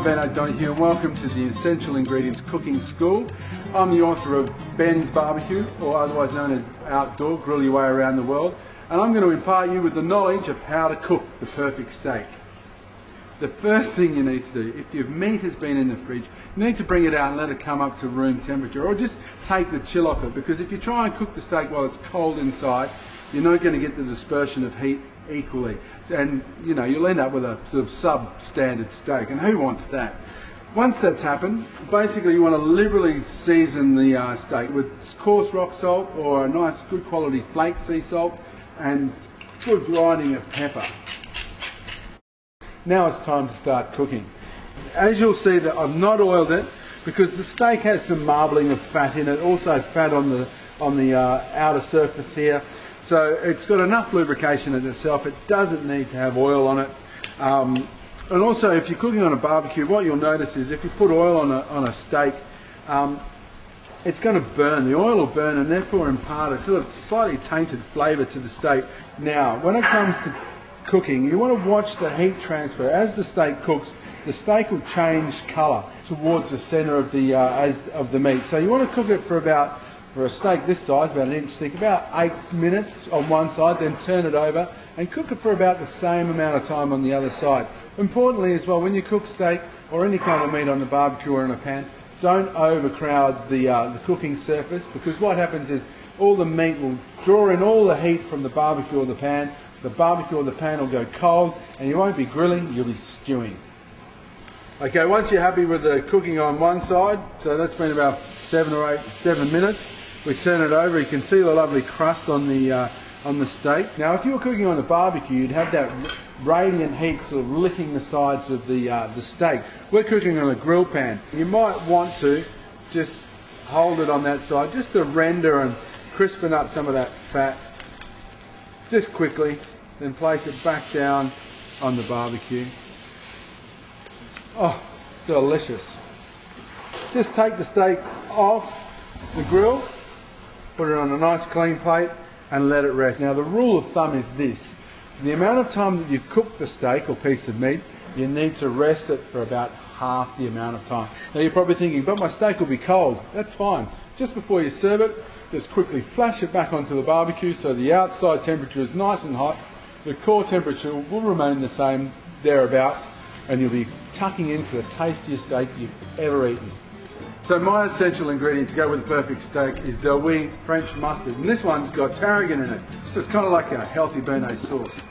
I'm Ben O'Donoghue and welcome to the Essential Ingredients Cooking School. I'm the author of Ben's Barbecue, or otherwise known as Outdoor, Grill Your Way Around the World, and I'm going to impart you with the knowledge of how to cook the perfect steak. The first thing you need to do, if your meat has been in the fridge, you need to bring it out and let it come up to room temperature, or just take the chill off it, because if you try and cook the steak while it's cold inside, you're not going to get the dispersion of heat equally, and you'll end up with a sort of substandard steak, and who wants that? Once that's happened, basically you want to liberally season the steak with coarse rock salt or a nice good quality flake sea salt and good grinding of pepper. Now it's time to start cooking. As you'll see, that I've not oiled it because the steak has some marbling of fat in it, also fat on the outer surface here. So it's got enough lubrication in itself. It doesn't need to have oil on it. And also, if you're cooking on a barbecue, what you'll notice is if you put oil on a steak, it's going to burn. The oil will burn and therefore impart a sort of slightly tainted flavour to the steak. Now, when it comes to cooking, you want to watch the heat transfer. As the steak cooks, the steak will change colour towards the centre of the meat. So you want to cook it for a steak this size, about an inch thick, about 8 minutes on one side, then turn it over and cook it for about the same amount of time on the other side. Importantly as well, when you cook steak or any kind of meat on the barbecue or in a pan, don't overcrowd the cooking surface, because what happens is all the meat will draw in all the heat from the barbecue or the pan. The barbecue or the pan will go cold and you won't be grilling, you'll be stewing. Okay, once you're happy with the cooking on one side, so that's been about 7 minutes, we turn it over. You can see the lovely crust on the steak. Now, if you were cooking on a barbecue, you'd have that radiant heat sort of licking the sides of the steak. We're cooking on a grill pan. You might want to just hold it on that side, just to render and crispen up some of that fat, just quickly, then place it back down on the barbecue. Oh, delicious. Just take the steak off the grill, put it on a nice clean plate and let it rest. Now the rule of thumb is this: the amount of time that you've cooked the steak or piece of meat, you need to rest it for about half the amount of time. Now you're probably thinking, but my steak will be cold. That's fine. Just before you serve it, just quickly flash it back onto the barbecue so the outside temperature is nice and hot. The core temperature will remain the same, thereabouts, and you'll be tucking into the tastiest steak you've ever eaten. So my essential ingredient to go with the perfect steak is Del Wee French mustard, and this one's got tarragon in it, so it's kind of like a healthy béarnaise sauce.